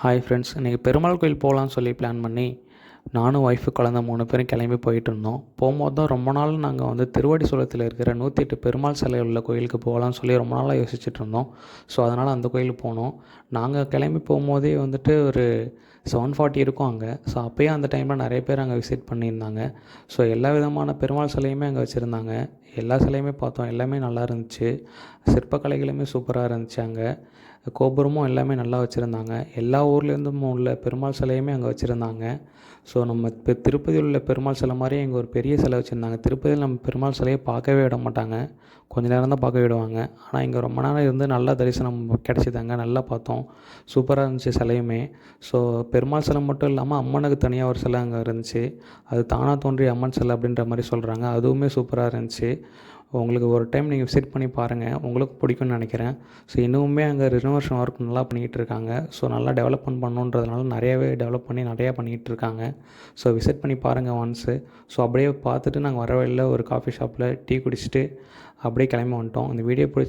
Hi friends, இன்றைக்கி பெருமாள் கோயில் போகலான்னு சொல்லி பிளான் பண்ணி நானும் ஒய்ஃபு குழந்த 3 பேரும் கிளம்பி போயிட்டுருந்தோம். போகும்போது தான் ரொம்ப நாள் நாங்கள் வந்து திருவடி சூலத்தில் இருக்கிற 108 பெருமாள் சிலை உள்ள கோயிலுக்கு போகலான்னு சொல்லி ரொம்ப நாளாக யோசிச்சுட்டு இருந்தோம். ஸோ அதனால் அந்த கோயிலுக்கு போனோம். நாங்கள் கிளம்பி போகும்போதே வந்துட்டு ஒரு 7:40 இருக்கும் அங்கே. ஸோ அப்போயே அந்த டைமில் நிறைய பேர் அங்கே விசிட் பண்ணியிருந்தாங்க. ஸோ எல்லா விதமான பெருமாள் சிலையுமே அங்கே வச்சுருந்தாங்க. எல்லா சிலையுமே பார்த்தோம். எல்லாமே நல்லா இருந்துச்சு. சிற்பக்கலைகளுமே சூப்பராக இருந்துச்சு அங்கே. கோபுரமும் எல்லாமே நல்லா வச்சுருந்தாங்க. எல்லா ஊர்லேருந்தும் உள்ள பெருமாள் சிலையுமே அங்கே வச்சுருந்தாங்க. ஸோ நம்ம இப்போ திருப்பதியில் உள்ள பெருமாள் சிலை மாதிரியே இங்கே ஒரு பெரிய சிலை வச்சுருந்தாங்க. திருப்பதியில் நம்ம பெருமாள் சிலையை பார்க்கவே விட மாட்டாங்க. கொஞ்ச நேரம் தான் பார்க்க விடுவாங்க. ஆனால் இங்கே ரொம்ப நேரம் இருந்து நல்லா தரிசனம் கிடச்சிதாங்க. நல்லா பார்த்தோம். சூப்பராக இருந்துச்சு சிலையுமே. ஸோ பெருமாள் சிலை மட்டும் இல்லாமல் அம்மனுக்கு தனியாக ஒரு சிலை அங்கே இருந்துச்சு. அது தானாக தோன்றிய அம்மன் சிலை அப்படின்ற மாதிரி சொல்கிறாங்க. அதுவுமே சூப்பராக இருந்துச்சு. உங்களுக்கு ஒரு டைம் நீங்கள் விசிட் பண்ணி பாருங்கள். உங்களுக்கு பிடிக்கும்னு நினைக்கிறேன். ஸோ இன்னுமுமே அங்கே ரினோவேஷன் ஒர்க் நல்லா பண்ணிகிட்டு இருக்காங்க. ஸோ நல்லா டெவலப்மெண்ட் பண்ணணுன்றதுனால நிறையாவே டெவலப் பண்ணி நிறையா பண்ணிகிட்டு இருக்காங்க. ஸோ விசிட் பண்ணி பாருங்கள் ஒன்ஸு. ஸோ அப்படியே பார்த்துட்டு நாங்கள் வர வழியில் ஒரு காஃபி ஷாப்பில் டீ குடிச்சிட்டு அப்படியே கிளம்பி வந்துட்டோம். இந்த வீடியோ